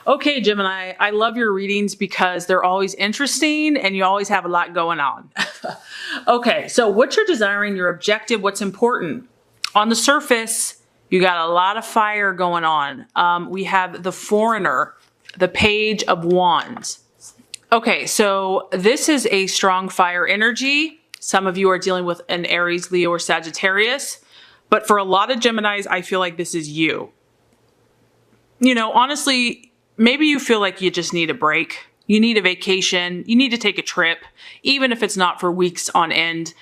Okay, Gemini, I love your readings because they're always interesting and you always have a lot going on. Okay, so what you're desiring, your objective, what's important. On the surface, you got a lot of fire going on. We have the Foreigner, the Page of Wands. Okay, so this is a strong fire energy. Some of you are dealing with an Aries, Leo, or Sagittarius. But for a lot of Geminis, I feel like this is you. You know, honestly, maybe you feel like you just need a break. You need a vacation. You need to take a trip, even if it's not for weeks on end.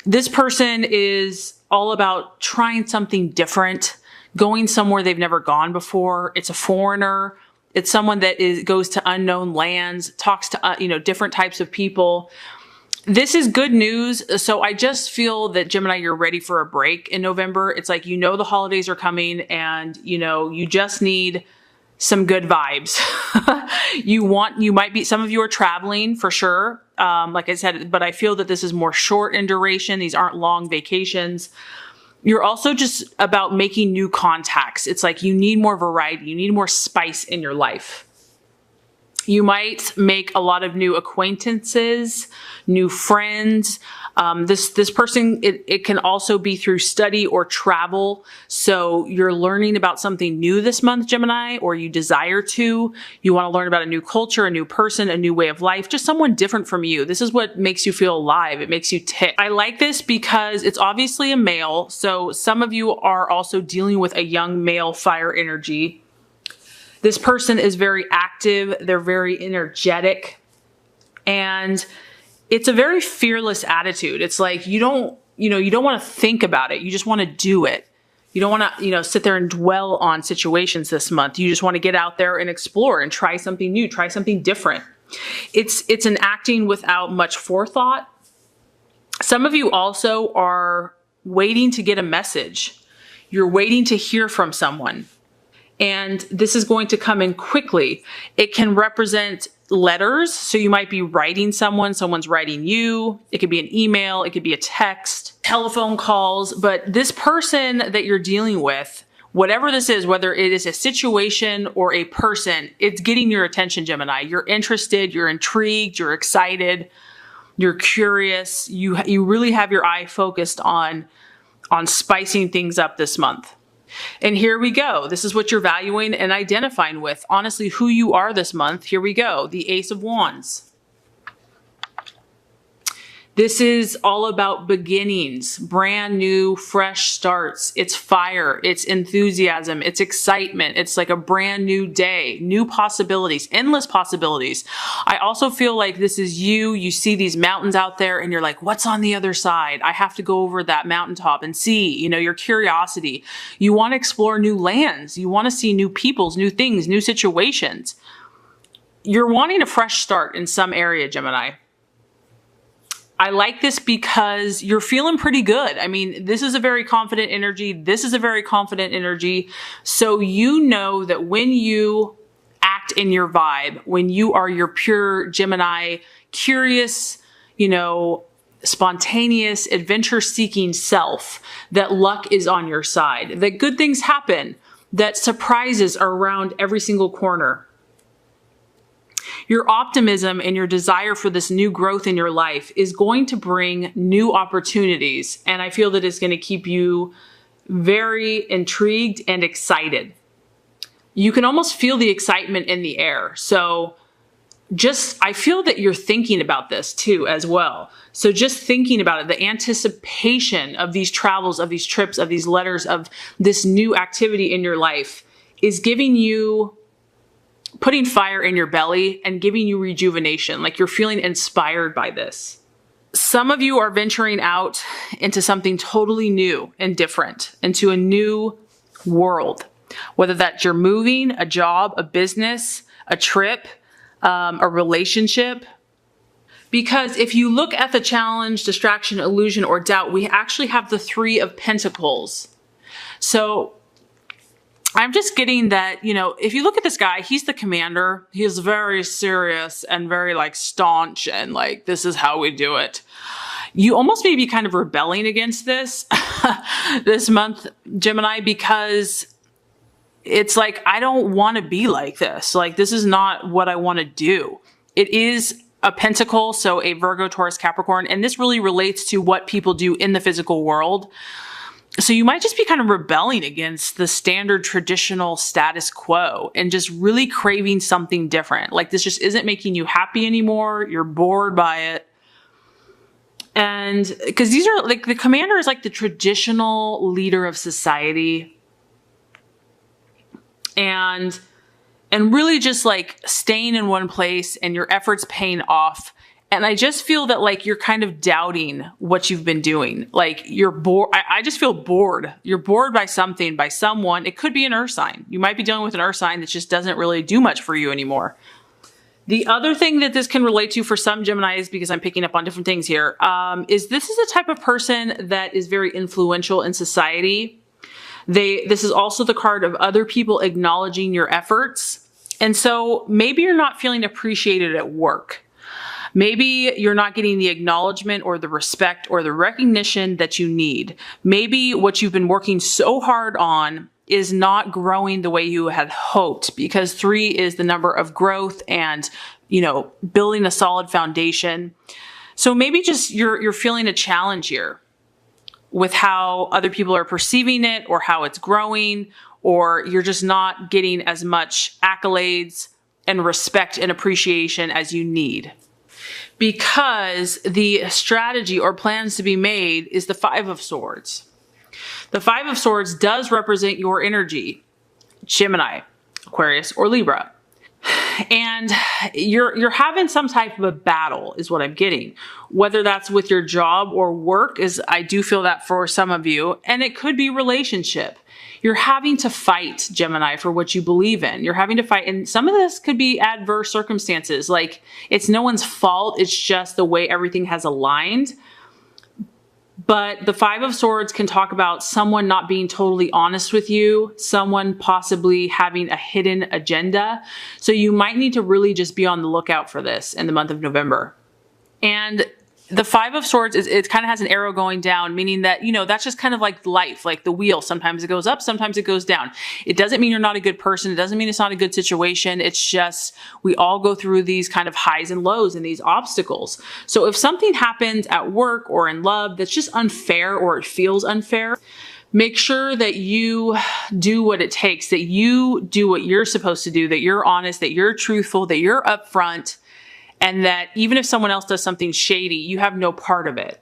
This person is all about trying something different, going somewhere they've never gone before. It's a foreigner. It's someone that goes to unknown lands, talks to, different types of people. This is good news. So I just feel that Gemini, you're ready for a break in November. It's like, the holidays are coming and, you just need some good vibes. Some of you are traveling for sure. Like I said, but I feel that this is more short in duration. These aren't long vacations. You're also just about making new contacts. It's like you need more variety. You need more spice in your life. You might make a lot of new acquaintances, new friends. This person, it can also be through study or travel. So you're learning about something new this month, Gemini, or you desire to. You want to learn about a new culture, a new person, a new way of life, just someone different from you. This is what makes you feel alive. It makes you tick. I like this because it's obviously a male. So some of you are also dealing with a young male fire energy. This person is very active. They're very energetic. And it's a very fearless attitude. It's like you don't want to think about it. You just want to do it. You don't want to, sit there and dwell on situations this month. You just want to get out there and explore and try something new, try something different. It's an acting without much forethought. Some of you also are waiting to get a message. You're waiting to hear from someone. And this is going to come in quickly. It can represent letters. So you might be writing someone's writing you. It could be an email. It could be a text, telephone calls. But this person that you're dealing with, whatever this is, whether it is a situation or a person, it's getting your attention, Gemini. You're interested, you're intrigued, you're excited, you're curious. You really have your eye focused on spicing things up this month. And here we go. This is what you're valuing and identifying with. Honestly, who you are this month. Here we go. The Ace of Wands. This is all about beginnings, brand new, fresh starts. It's fire, it's enthusiasm, it's excitement. It's like a brand new day, new possibilities, endless possibilities. I also feel like this is you see these mountains out there and you're like, what's on the other side? I have to go over that mountaintop and see, your curiosity. You want to explore new lands. You want to see new peoples, new things, new situations. You're wanting a fresh start in some area, Gemini. I like this because you're feeling pretty good. I mean, this is a very confident energy. This is a very confident energy. So you know that when you act in your vibe, when you are your pure Gemini, curious, spontaneous, adventure-seeking self, that luck is on your side, that good things happen, that surprises are around every single corner. Your optimism and your desire for this new growth in your life is going to bring new opportunities. And I feel that it's going to keep you very intrigued and excited. You can almost feel the excitement in the air. So I feel that you're thinking about this too as well. So just thinking about it, the anticipation of these travels, of these trips, of these letters, of this new activity in your life is putting fire in your belly and giving you rejuvenation. Like you're feeling inspired by this. Some of you are venturing out into something totally new and different, into a new world, whether that's you're moving, a job, a business, a trip, a relationship. Because if you look at the challenge, distraction, illusion, or doubt, we actually have the Three of Pentacles. So I'm just getting that, if you look at this guy, he's the commander. He's very serious and very staunch and this is how we do it. You almost may be kind of rebelling against this this month, Gemini, because it's like, I don't want to be like this. Like, this is not what I want to do. It is a pentacle, so a Virgo, Taurus, Capricorn, and this really relates to what people do in the physical world. So you might just be kind of rebelling against the standard traditional status quo and just really craving something different. Like, this just isn't making you happy anymore. You're bored by it. And because these are like, the commander is like the traditional leader of society. And really just like staying in one place and your efforts paying off. And I just feel that like you're kind of doubting what you've been doing. Like, you're bored. I just feel bored. You're bored by something, by someone. It could be an earth sign. You might be dealing with an earth sign that just doesn't really do much for you anymore. The other thing that this can relate to for some Geminis, because I'm picking up on different things here, is this is a type of person that is very influential in society. This is also the card of other people acknowledging your efforts. And so maybe you're not feeling appreciated at work. Maybe you're not getting the acknowledgement or the respect or the recognition that you need. Maybe what you've been working so hard on is not growing the way you had hoped, because 3 is the number of growth and, building a solid foundation. So maybe just you're feeling a challenge here with how other people are perceiving it, or how it's growing, or you're just not getting as much accolades and respect and appreciation as you need. Because the strategy or plans to be made is the 5 of Swords. The 5 of Swords does represent your energy, Gemini, Aquarius, or Libra. And you're having some type of a battle is what I'm getting. Whether that's with your job or work, is I do feel that for some of you, and it could be relationship. You're having to fight, Gemini, for what you believe in. You're having to fight. And some of this could be adverse circumstances. Like, it's no one's fault. It's just the way everything has aligned. But the 5 of Swords can talk about someone not being totally honest with you, someone possibly having a hidden agenda. So you might need to really just be on the lookout for this in the month of November. And the 5 of Swords it kind of has an arrow going down, meaning that, that's just kind of like life, like the wheel. Sometimes it goes up, sometimes it goes down. It doesn't mean you're not a good person. It doesn't mean it's not a good situation. It's just, we all go through these kind of highs and lows and these obstacles. So if something happens at work or in love that's just unfair, or it feels unfair, make sure that you do what it takes, that you do what you're supposed to do, that you're honest, that you're truthful, that you're upfront. And that even if someone else does something shady, you have no part of it.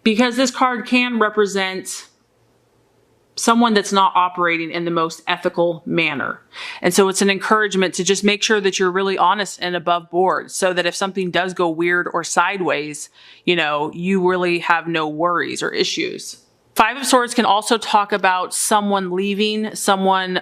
Because this card can represent someone that's not operating in the most ethical manner. And so it's an encouragement to just make sure that you're really honest and above board, so that if something does go weird or sideways, you really have no worries or issues. 5 of Swords can also talk about someone leaving, someone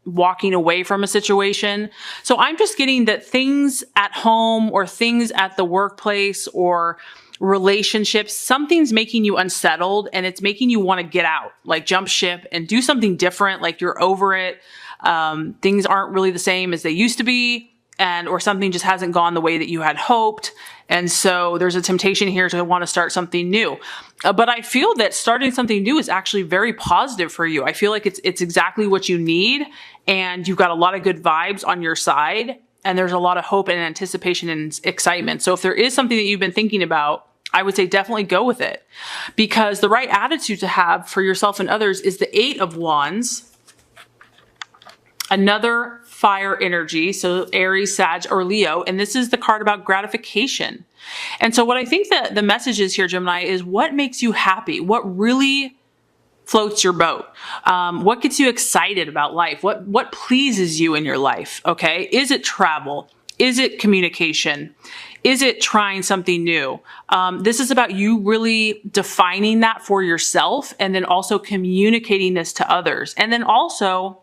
walking away from a situation. So I'm just getting that things at home or things at the workplace or relationships, something's making you unsettled and it's making you want to get out, like jump ship and do something different. Like, you're over it. Things aren't really the same as they used to be, or something just hasn't gone the way that you had hoped. And so there's a temptation here to want to start something new. But I feel that starting something new is actually very positive for you. I feel like it's exactly what you need, and you've got a lot of good vibes on your side, and there's a lot of hope and anticipation and excitement. So if there is something that you've been thinking about, I would say definitely go with it, because the right attitude to have for yourself and others is the 8 of Wands, another fire energy. So Aries, Sag, or Leo. And this is the card about gratification. And so what I think that the message is here, Gemini, is what makes you happy? What really floats your boat? What gets you excited about life? What pleases you in your life? Okay. Is it travel? Is it communication? Is it trying something new? This is about you really defining that for yourself, and then also communicating this to others. And then also,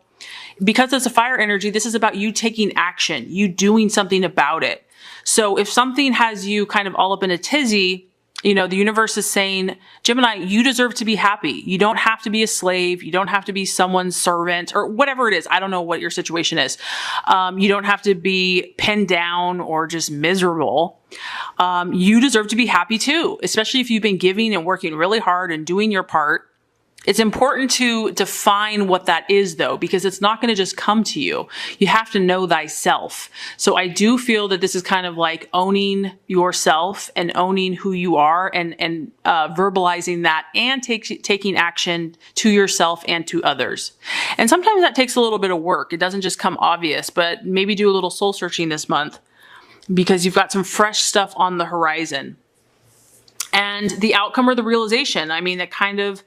because it's a fire energy, this is about you taking action, you doing something about it. So if something has you kind of all up in a tizzy, the universe is saying, Gemini, you deserve to be happy. You don't have to be a slave. You don't have to be someone's servant or whatever it is. I don't know what your situation is. You don't have to be pinned down or just miserable. You deserve to be happy too, especially if you've been giving and working really hard and doing your part. It's important to define what that is though, because it's not going to just come to you. You have to know thyself. So I do feel that this is kind of like owning yourself and owning who you are and verbalizing that and taking action to yourself and to others. And sometimes that takes a little bit of work. It doesn't just come obvious, but maybe do a little soul searching this month because you've got some fresh stuff on the horizon. And the outcome or the realization, I mean, that kind of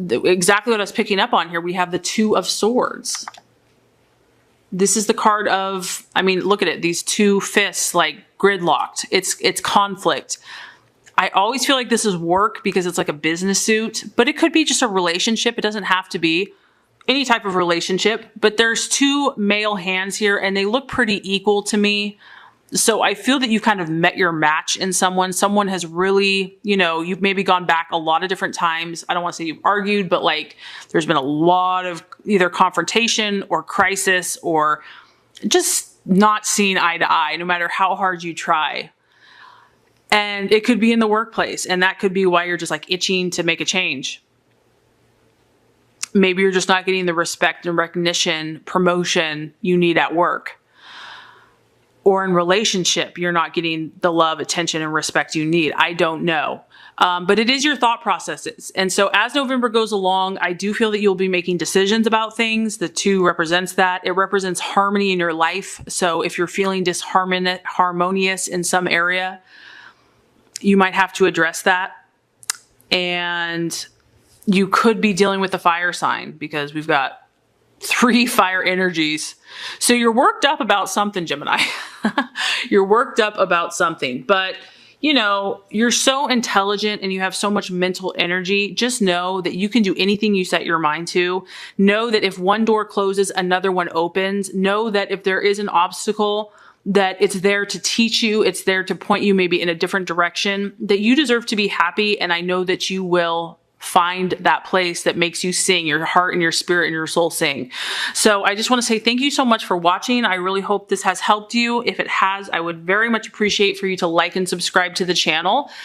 exactly what I was picking up on here. We have the Two of Swords. This is the card of, I mean, look at it. These two fists like gridlocked. It's conflict. I always feel like this is work because it's like a business suit, but it could be just a relationship. It doesn't have to be any type of relationship, but there's two male hands here and they look pretty equal to me. So I feel that you kind of met your match in someone. Someone has really, you know, you've maybe gone back a lot of different times. I don't want to say you've argued, but like there's been a lot of either confrontation or crisis or just not seeing eye to eye, no matter how hard you try. And it could be in the workplace. And that could be why you're just like itching to make a change. Maybe you're just not getting the respect and recognition, promotion you need at work. Or in relationship, you're not getting the love, attention, and respect you need. I don't know. But it is your thought processes. And so as November goes along, I do feel that you'll be making decisions about things. The two represents that. It represents harmony in your life. So if you're feeling disharmonious in some area, you might have to address that. And you could be dealing with the fire sign because we've got 3 fire energies. So you're worked up about something, Gemini. You're worked up about something, but you know, you're so intelligent and you have so much mental energy. Just know that you can do anything you set your mind to. Know that if one door closes, another one opens. Know that if there is an obstacle, that it's there to teach you. It's there to point you maybe in a different direction, that you deserve to be happy. And I know that you will find that place that makes you sing, your heart and your spirit and your soul sing. So I just want to say thank you so much for watching. I really hope this has helped you. If it has, I would very much appreciate for you to like and subscribe to the channel.